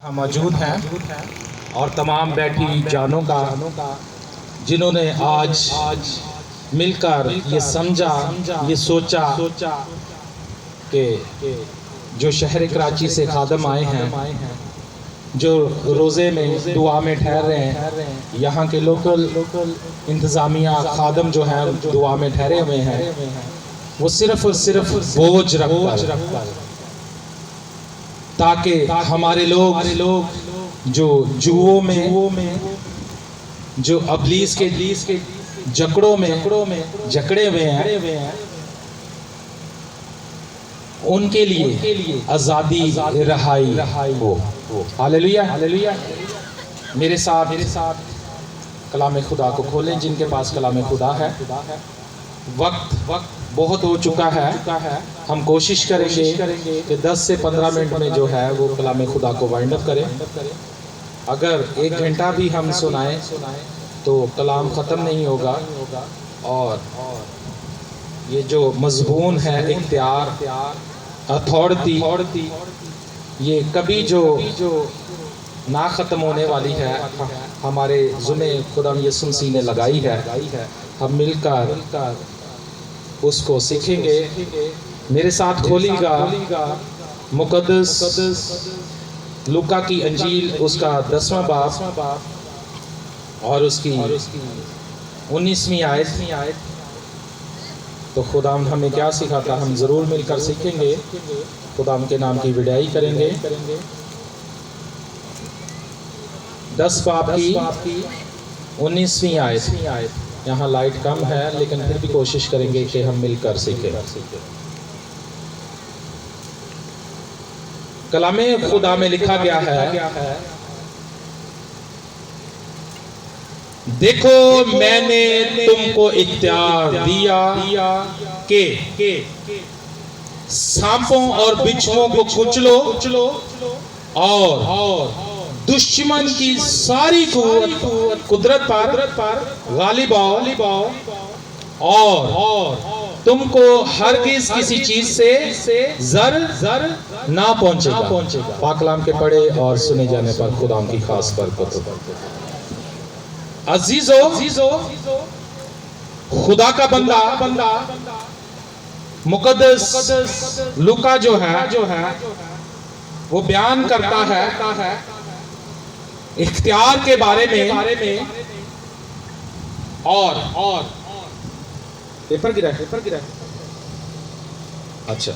हम मौजूद हैं और तमाम बैठी जानों का जिन्होंने आज मिलकर ये समझा, ये सोचा कि जो शहर कराची से खादम आए हैं, जो रोज़े में दुआ में ठहर रहे हैं, यहाँ के लोकल इंतज़ामिया खादम जो हैं दुआ में ठहरे हुए हैं, वो सिर्फ़ और सिर्फ बोझ रखकर ताकि हमारे लोग जो जुओं में जो अबलीस के जकड़ों में जकड़े हुए हैं, उनके लिए आज़ादी रहाई हो। Hallelujah hallelujah. मेरे साथ कलाम खुदा को खोलें जिनके पास कलाम खुदा है। वक्त बहुत हो चुका है। हम कोशिश करेंगे कि 10 से 15 मिनट में जो है वो कलाम खुदा को वाइंड अप करें। अगर 1 घंटा भी हम सुनाएं तो कलाम ख़त्म नहीं होगा। और ये जो मज़बून है इख्तियार, अथॉरिटी, ये कभी जो ना ख़त्म होने वाली है, हमारे ज़ुमे खुदा यसुम मसीह ने लगाई है। हम मिलकर उसको सीखेंगे। मेरे साथ खोलिएगा मुक़द्दस लूका की अंजील, उसका 10वां बाब और उसकी 19वीं आयत। तो खुदाम हमें क्या सिखाता, हम ज़रूर मिलकर सीखेंगे। खुदाम के नाम की विदाई करेंगे। 10 बाब की 19वीं आयत। यहाँ लाइट कम है लेकिन फिर भी कोशिश करेंगे कि हम मिलकर सीखें। कलामे खुदा में लिखा गया है, देखो मैंने तुमको इख्तियार दिया कि सांपों और बिच्छुओं को कुचलो और दुश्मन की सारी कुदरत पर गालिब आओ और तुमको हरगिज़ किसी चीज से जर ना पहुंचेगा। पाक कलाम के पढ़े और सुने जाने पर खुदाम की खास बरकत हो। अजीजो, खुदा का बंदा मुक़द्दस लूका जो है वो बयान करता है इख्तियार के बारे में। और पेपर गिरा। अच्छा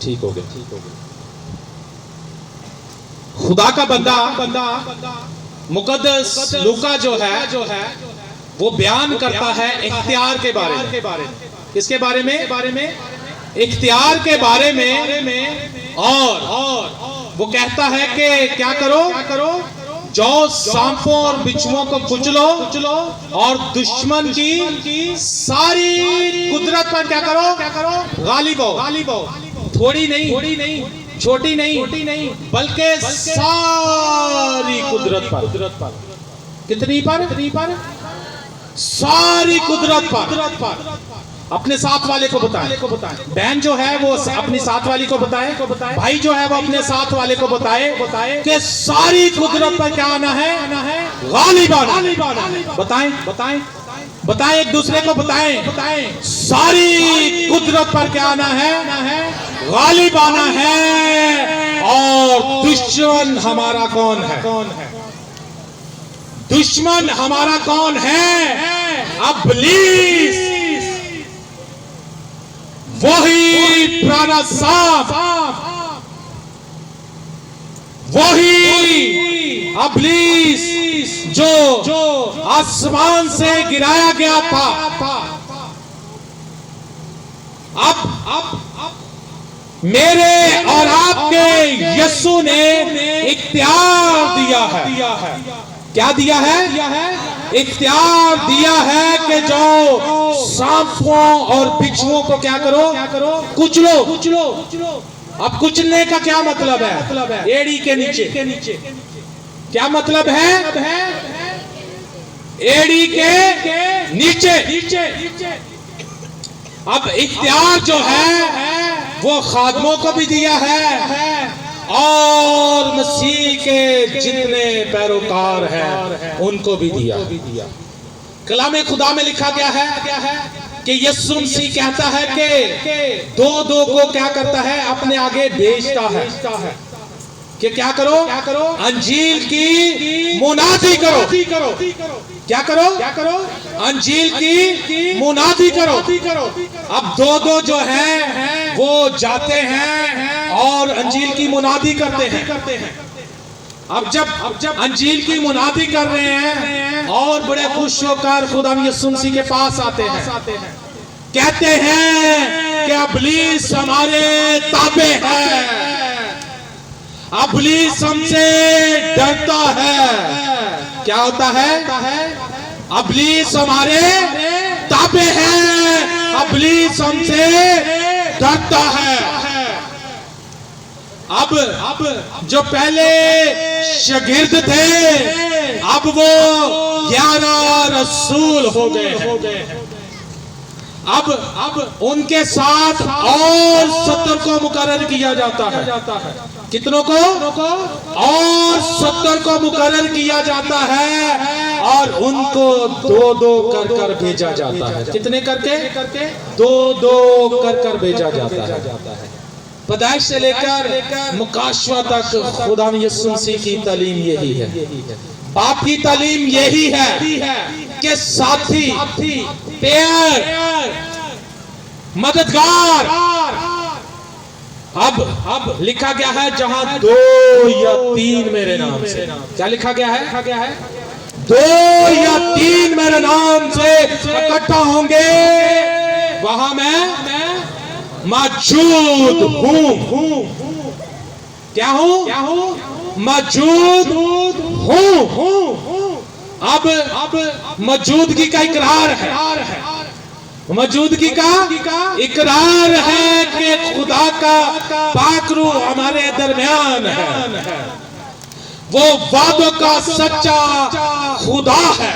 ठीक हो गया। खुदा का बंदा मुक़द्दस लूका जो है वो बयान करता है इख्तियार के बारे में। किसके बारे में? इख्तियार के बारे में। और वो कहता है कि क्या करो, जो सांपों और बिच्छुओं को कुचलो और दुश्मन की सारी कुदरत पर क्या करो, गालिब आओ। थोड़ी नहीं, छोटी नहीं, बल्कि सारी कुदरत पर। कितनी पर? सारी कुदरत पर। अपने साथ वाले को बताएं। बहन जो है वो अपनी साथ वाली को बताए, भाई जो है वो अपने साथ वाले को बताए कि सारी कुदरत पर क्या आना है, गालिब आना। बताएं एक दूसरे को बताएं सारी कुदरत पर क्या आना है, गालिब आना है। और दुश्मन हमारा कौन है? दुश्मन हमारा कौन है? इब्लीस, वही पुराना सांप, वही इब्लीस जो आसमान से गिराया गया था। अब मेरे और आपके यीशु ने इख्तियार दिया है। क्या दिया है? इख्तियार दिया है कि जो सांपों और बिच्छुओं को क्या करो, कुचलो। अब कुचलने का क्या मतलब है? एड़ी के नीचे। क्या मतलब है? एड़ी के नीचे। अब इख्तियार जो है वो खादमों को भी दिया है और मसीह के जितने पैरोकार हैं उनको भी दिया। कलाम खुदा में लिखा गया है कि यीशु मसीह कहता है कि दो को क्या करता है, अपने आगे भेजता है कि क्या करो, अंजील की मुनादी करो। क्या करो, अंजील की मुनादी करो। अब दो जो है वो जाते हैं और अंजील की मुनादी करते हैं। अब जब अंजील की मुनादी कर रहे हैं और बड़े खुश होकर खुदा यीशु मसीह के पास आते हैं, कहते हैं कि इब्लीस हमारे ताबे है, इब्लीस हमसे डरता है। क्या होता है, इब्लीस हमारे ताबे है, इब्लीस हमसे डरता है। अब जो पहले शागिर्द थे, अब वो 11 रसूल हो गए। अब उनके साथ और 70 को मुकर्रर किया जाता है। कितनों को? और 70 को मुकर्रर किया जाता है और उनको 2 कर भेजा जाता है। कितने करके? 2 कर भेजा जाता है। पैदाइश से लेकर मुकाशवा तक खुदा यीशु मसीह की तालीम यही है, बाप की तालीम यही है कि साथी, पेयर, मददगार। अब लिखा गया है जहां 2 या 3 मेरे नाम से, क्या लिखा गया है? 2 या 3 मेरे नाम से इकट्ठा होंगे, वहां मैं मौजूद हूं। क्या हूं? मौजूद हूं। अब मौजूदगी का इकरार है, मौजूदगी का इकरार है कि खुदा का पाक रूह हमारे दरमियान है। वो वादों का सच्चा खुदा है,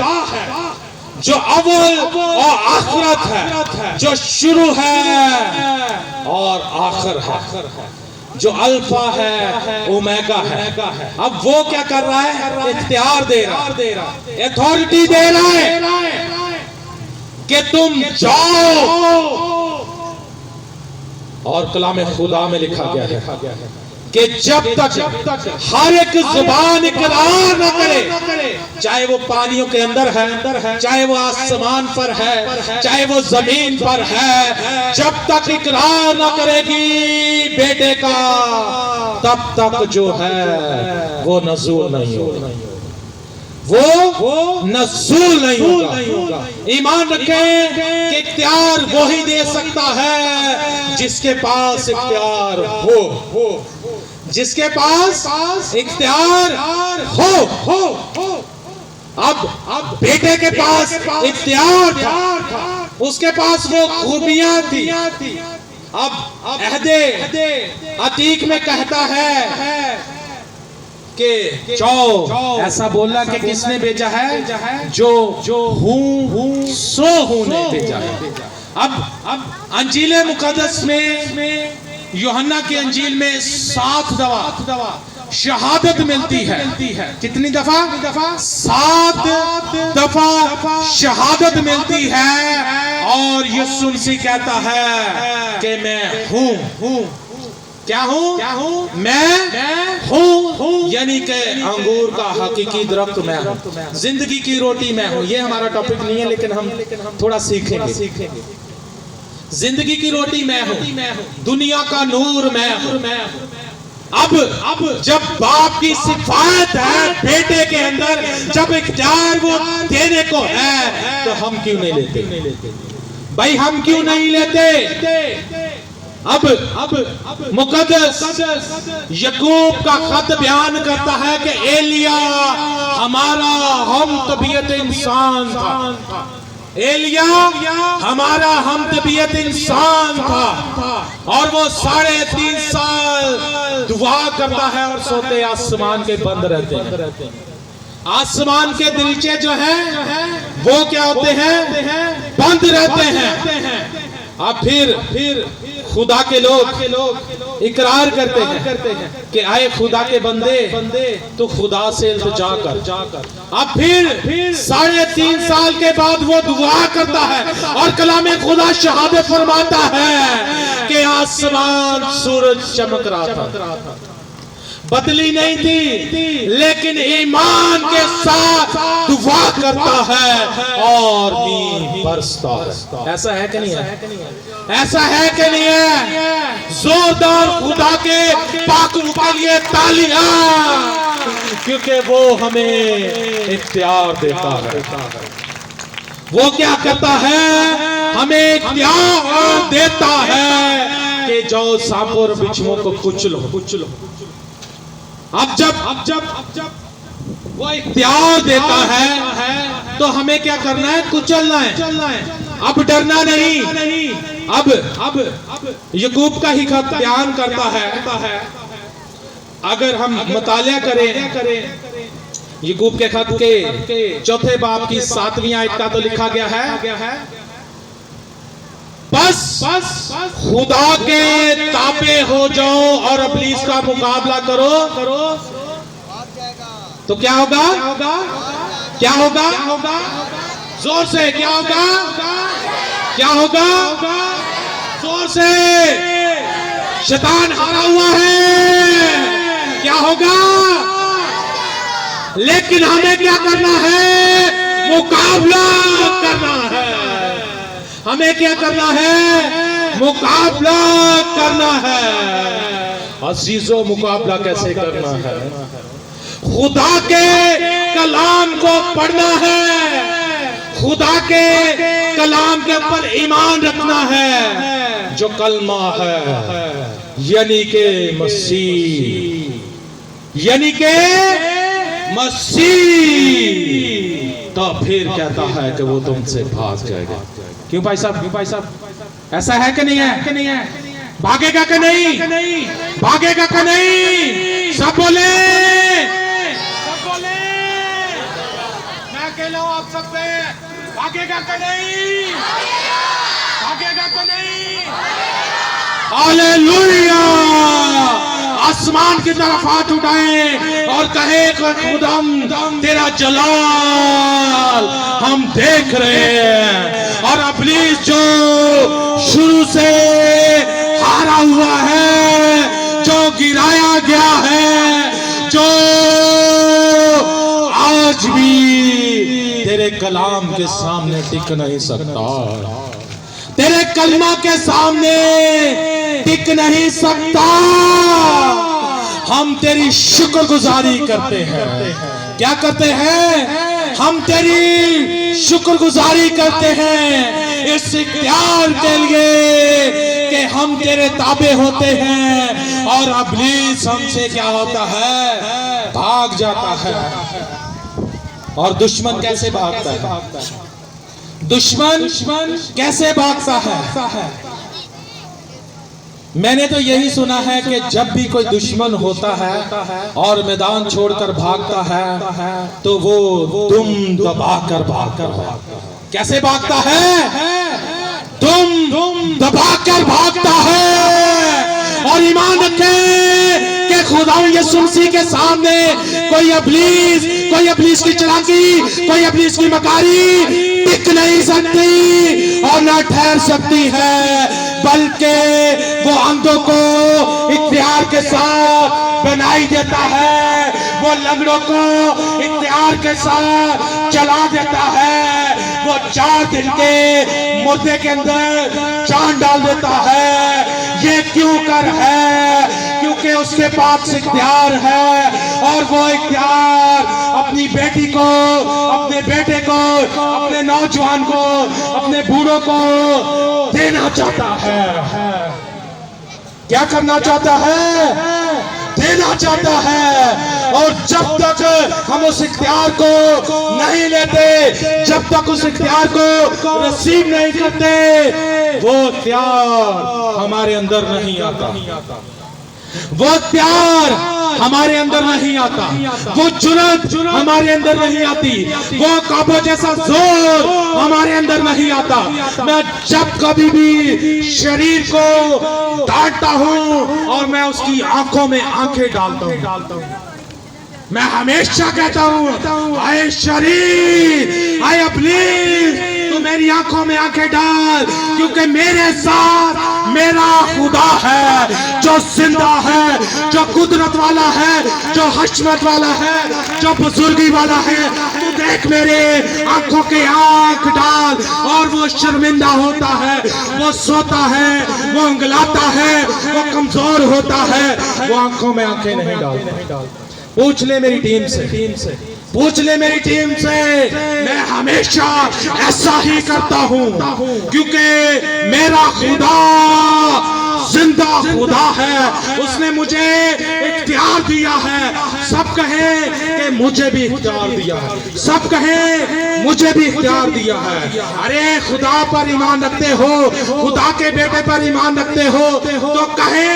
जो अव्वल और आखिरत है, जो शुरू है और आखिर है, जो अल्फा है, ओमेगा है। अब वो क्या कर रहा है? इख्तियार दे रहा, अथॉरिटी दे रहा है कि तुम जाओ। और कलाम खुदा में लिखा गया है कि जब तक हर एक जुबान इकरार न करे, चाहे वो पानियों के अंदर है, चाहे वो आसमान पर है, चाहे वो जमीन पर है, जब तक इकरार न करेगी बेटे का, तब तक जो है वो नज़ूल नहीं होगा, वो नज़ूल नहीं होगा। ईमान रखें कि इख्तियार वो ही दे सकता है जिसके पास इख्तियार हो, जिसके पास इख्तियार हो। अब बेटे के पास इख्तियार था, उसके पास वो खूबियां थी। अब अहदे अतीक में कहता है कि जाओ, ऐसा बोला कि किसने भेजा है? जो हूं सो हूं ने भेजा है। अब अंजील मुकद्दस में, यूहन्ना की अंजील में 7 दफा शहादत मिलती है। कितनी दफा? 7 दफा शहादत मिलती है। और यीशु मसीह कहता है कि मैं हूं। क्या हूं? मैं हूं, यानी कि अंगूर का हकीकी दरख्त मैं हूं, जिंदगी की रोटी मैं हूं। ये हमारा टॉपिक नहीं है, लेकिन हम थोड़ा सीखेंगे। जिंदगी की रोटी मैं हूं, दुनिया का नूर मैं हूं। अब जब बाप की सिफात है बेटे के अंदर, जब इख्तियार वो देने को है, तो हम क्यों नहीं लेते? भाई हम क्यों नहीं लेते? अब मुकद्दस याकूब का खत बयान करता है कि एलिया हमारा हम तबीयत इंसान था। एलिया हमारा हम तबीयत इंसान था और वो 3.5 साल दुआ करता है और सोते आसमान के बंद रहते हैं। आसमान के दरीचे जो हैं वो क्या होते हैं? बंद रहते हैं। अब फिर खुदा के लोग इकरार करते हैं कि आए खुदा के बंदे तो खुदा से इल्तिजा कर। अब फिर 3.5 साल के बाद वो दुआ करता है और कलाम खुदा शहादत फरमाता है कि आसमान सूरज चमक रहा था, बदली नहीं थी, लेकिन ईमान के साथ दुआ करता है और मींह बरसता है। ऐसा है कि नहीं है? ऐसा है कि नहीं है? जोरदार खुदा के पाक के लिए तालियां, क्योंकि वो हमें इख्तियार देता है। वो क्या करता है? हमें इख्तियार देता है कि जाओ सांपों और बिच्छुओं को कुचलो। अब जब वो इख्तियार देता है तो हमें क्या करना है? कुचलना है। अब डरना नहीं। अब याकूब का ही खत बयान करता है। अगर हम मुतालिया करें याकूब के खत के 4 बाब की 7वीं आयत का, तो लिखा गया है बस खुदा के ताबे हो जाओ और इब्लीस का मुकाबला करो तो क्या होगा? क्या होगा? जोर से क्या होगा? क्या होगा? जोर से। शैतान हारा हुआ है। क्या होगा? लेकिन हमें क्या करना है? मुकाबला करना है। हमें क्या करना है? मुकाबला करना है। अजीजों, मुकाबला कैसे करना है? खुदा के कलाम को पढ़ना है, खुदा के कलाम के ऊपर ईमान रखना है, जो कलमा है, यानी के मसीह। तो फिर कहता है कि वो तुमसे भाग जाएगा। क्यों भाई साहब? ऐसा है कि नहीं है? भागेगा कि नहीं? भागेगा कि नहीं? सब बोले। मैं अकेला हूं आप सब पे। भागेगा कि नहीं? भागेगा कि नहीं? हालेलुया। आसमान की तरफ हाथ उठाए और कहे खुदाम तेरा जलाल हम देख रहे हैं। और इब्लीस जो शुरू से हारा हुआ है, जो गिराया गया है, जो आज भी तेरे कलाम के सामने टिक नहीं सकता, तेरे कलमा के सामने टिक नहीं सकता। हम तेरी शुक्रगुजारी करते हैं। क्या करते हैं? हम तेरी शुक्रगुजारी करते हैं इस इख्तियार के लिए कि हम तेरे ताबे होते हैं। और इब्लीस हमसे क्या होता है? भाग जाता है। और दुश्मन कैसे भागता है? दुश्मन कैसे भागता है? मैंने तो यही सुना है कि जब भी कोई दुश्मन होता है और मैदान छोड़कर भागता है तो वो दुम दबाकर भागता है। कैसे भागता है? दुम दबाकर भागता है। और ईमान रखे कि खुदा यीशु मसीह के सामने कोई इब्लीस की चालाकी, कोई इब्लीस की मकारी टिक नहीं सकती और ना ठहर सकती है। बल्कि वो अंधों को इख्तियार के साथ बनाई देता है, वो लंगड़ों को इख्तियार के साथ चला देता है, वो 4 दिन के मुर्दे के अंदर जान डाल देता है। ये क्यों कर है? क्योंकि उसके पास इख्तियार है और वो इख्तियार अपनी बेटी को, अपने बेटे को, अपने नौजवान को, अपने बूढ़ों को देना चाहता है। क्या करना चाहता है? देना चाहता है। और जब तक हम उस इख्तियार को नहीं लेते, जब तक उस इख्तियार को रिसीव नहीं करते, वो इख्तियार हमारे अंदर नहीं आता। वो इख्तियार हमारे अंदर नहीं आता, वो जुर्रत हमारे अंदर नहीं आती, वो काबा जैसा जोर हमारे अंदर नहीं आता। मैं जब कभी भी शरीर को डांटता हूं और मैं उसकी आंखों में आंखें डालता हूं, मैं हमेशा कहता हूं, आए शरीर, आए इब्लीस, तू मेरी आंखों में आंखें डाल, क्योंकि मेरे साथ मेरा खुदा है जो जिंदा है, जो कुदरत वाला है, जो हशमत वाला है, जो बुजुर्गी वाला है। तू देख मेरे आंखों के आंख डाल, और वो शर्मिंदा होता है, वो सोता है, वो अंगलाता है, वो कमजोर होता है, वो आंखों में आंखें नहीं डालता। पूछ ले मेरी टीम से, पूछ ले मेरी टीम से, मैं हमेशा ऐसा ही करता हूं, क्योंकि मेरा खुदा जिंदा खुदा है, उसने मुझे इख्तियार दिया है। सब कहे कि मुझे भी इख्तियार दिया है, सब कहे मुझे भी इख्तियार दिया है। अरे खुदा पर ईमान रखते हो, खुदा के बेटे पर ईमान रखते हो, तो कहे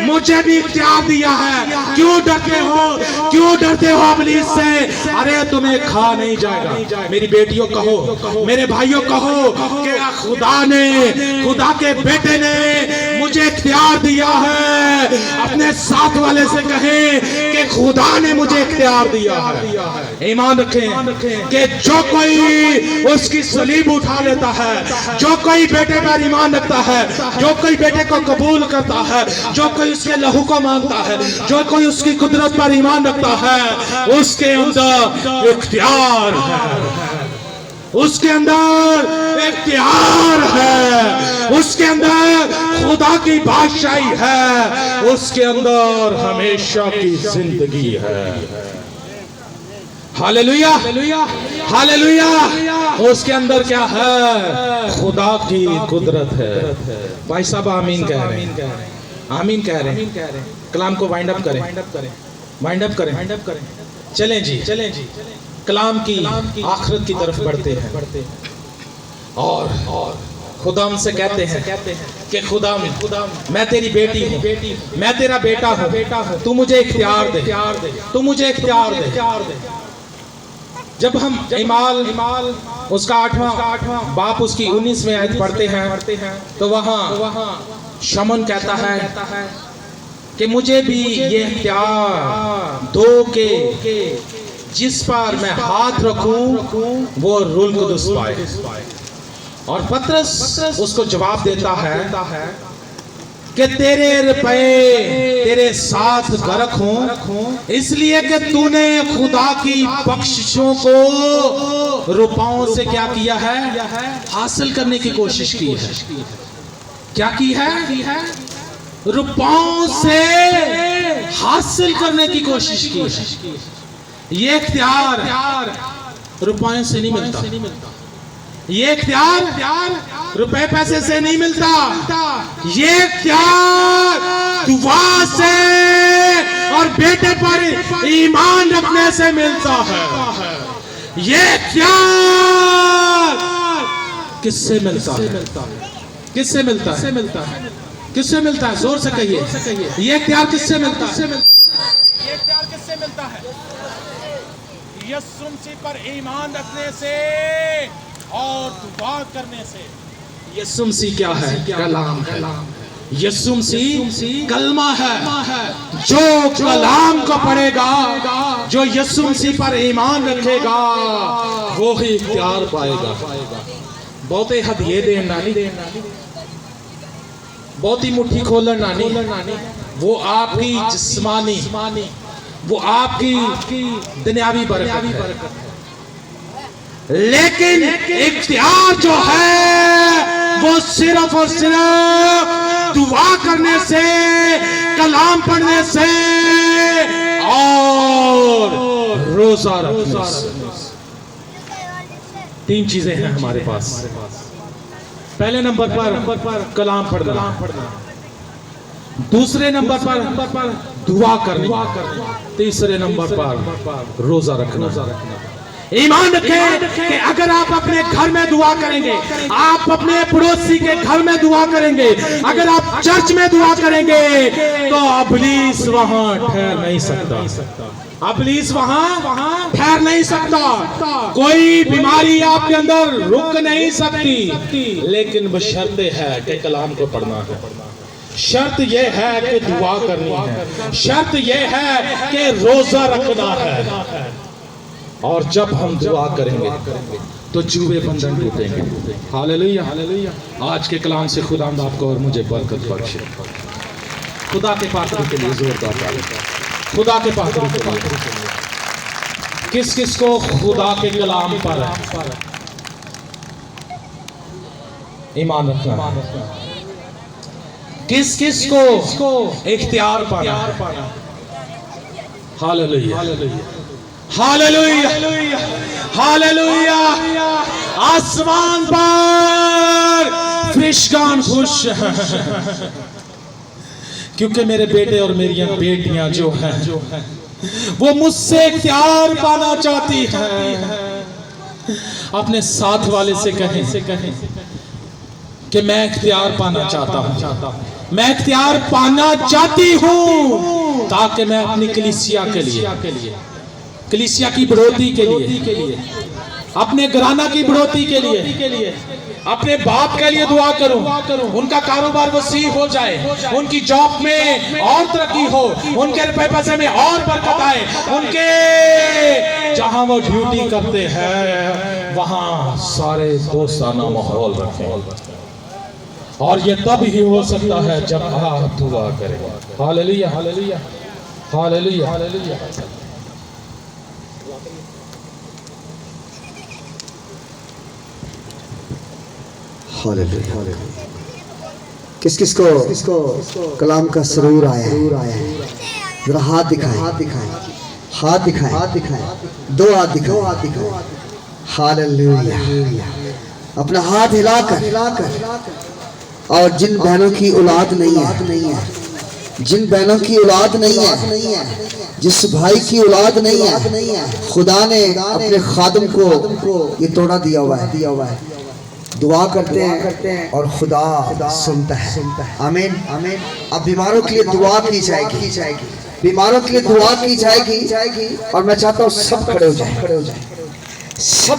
मुझे भी इख्तियार दिया है। क्यों डरते हो, क्यों डरते हो इब्लीस से? अरे तुम्हें खा नहीं जाएगा। मेरी बेटियों कहो, मेरे भाइयों कहो कि खुदा ने, खुदा के बेटे ने मुझे इख्तियार दिया है। अपने साथ वाले से कहें कि खुदा ने मुझे इख्तियार दिया है। ईमान रखें कि जो कोई उसकी सलीब उठा लेता है, जो कोई बेटे पर ईमान रखता है, जो कोई बेटे को कबूल करता है, जो कोई उसके लहू को मांगता है, जो कोई उसकी कुदरत पर ईमान रखता है, उसके अंदर इख्तियार है, उसके अंदर इख्तियार है, उसके अंदर खुदा की बादशाही है, उसके अंदर हमेशा की जिंदगी है। Hallelujah, hallelujah. उसके अंदर क्या है? खुदा की कुदरत है। भाई साहब आमीन कह रहे हैं, आमीन कह रहे हैं। कलाम को वाइंड अप करें, वाइंड अप करें। चलें जी, कलाम की आखिरत की तरफ बढ़ते हैं, और खुदा से कहते हैं कि खुदा मैं तेरी बेटी हूँ, मैं तेरा बेटा हूँ, तू मुझे इख्तियार दे, तू मुझे इख्तियार दे। जब हम इमाल उसका 8वां बाप उसकी 19वीं आयत पढ़ते हैं, तो वहाँ शमन कहता है कि मुझे भी ये इख्तियार दो के जिस पर मैं हाथ रखूं वो रूहुल कुद्दुस पाए। और पतरस उसको जवाब देता है कि तेरे रुपए तेरे साथ गर्क हों, इसलिए कि तूने खुदा की बख्शिशों को रुपयों से क्या किया है? हासिल करने की कोशिश की है। क्या की है? रुपयों से हासिल करने की कोशिश की है। ये इख्तियार रुपयों से नहीं मिलता, ये इख्तियार रुपए पैसे से नहीं मिलता, ये इख्तियार दुआ से और बेटे पर ईमान रखने से मिलता है। ये इख्तियार किससे मिलता है? किससे मिलता है? किससे मिलता है? जोर से कहिए, ये इख्तियार किससे मिलता है? ये इख्तियार किससे मिलता है? यीशु मसीह पर ईमान रखने से और दुआ करने से। यीशु मसीह क्या है? कलाम है। यीशु मसीह कलमा है। जो कलाम को पढ़ेगा, जो यीशु मसीह पर ईमान रखेगा, वो ही इख्तियार पाएगा। बहुते हद ये देन नानी, बहुत ही मुट्ठी खोलन नानी, वो आपकी जिस्मानी, वो आपकी दुनियावी बरकत है। लेकिन इख्तियार जो है वो सिर्फ और सिर्फ दुआ करने से, कलाम पढ़ने से और रोजा रखने से। 3 चीजें हैं हमारे पास। पहले नंबर पर कलाम पढ़ना, दूसरे नंबर पर दुआ करना, तीसरे नंबर पर रोजा रखना। ईमान रखें कि अगर आप अपने घर में दुआ करेंगे, आप अपने पड़ोसी के घर में दुआ करेंगे, अगर आप चर्च में दुआ करेंगे, तो इब्लीस वहां ठहर नहीं सकता। इब्लीस वहां ठहर नहीं सकता। कोई बीमारी आपके अंदर रुक नहीं सकती, लेकिन बशर्ते है कि कलाम को पढ़ना है। शर्त यह है कि दुआ करनी है। शर्त यह है कि रोजा रखना है। और जब हम दुआ करेंगे तो जुए बंधन टूटेंगे। Hallelujah, hallelujah. आज के कलाम से खुदा आपको और मुझे बरकत बख्शे। खुदा के पात्रों के लिए जोरदार ताली। खुदा के पात्रों के लिए किस किस को खुदा के कलाम पर ईमान रखना, किस किस को इख्तियार पाना। Hallelujah, hallelujah, hallelujah. आसमान पर फरिश्तान खुश हैं, क्योंकि मेरे बेटे और मेरी बेटियां जो हैं वो मुझसे इख्तियार पाना चाहती हैं। अपने साथ वाले से कहें कि मैं इख्तियार पाना चाहता हूं, मैं इख्तियार पाना चाहती हूं, ताकि मैं अपनी कलीसिया के लिए, कलीसिया की बढ़ोतरी के लिए, अपने घराना की बढ़ोतरी के लिए, अपने बाप के लिए दुआ करूं। उनका कारोबार वसी हो जाए, उनकी जॉब में और तरक्की हो, उनके रुपए पैसे में और बरकत आए, उनके जहां वो ड्यूटी करते हैं वहां सारे दोस्ताना माहौल रखें। और ये तब ही हो सकता है जब आप दुआ करें। Hallelujah, hallelujah, hallelujah, hallelujah. किस किस को कलाम का सरूर आया है? जरा हाथ दिखाएं, हाथ दिखाएं, दो हाथ दिखाएं। हालेलुया। अपना हाथ हिलाकर। और जिन बहनों की औलाद नहीं है, जिन बहनों की औलाद नहीं है, जिस भाई की औलाद नहीं है, खुदा ने अपने खादम को ये तोड़ा दिया हुआ है। दुआ करते हैं और खुदा सुनता है। आमीन, आमीन। अब बीमारों के लिए दुआ की जाएगी, बीमारों के लिए दुआ की जाएगी। और मैं चाहता हूँ सब खड़े हो जाए, सब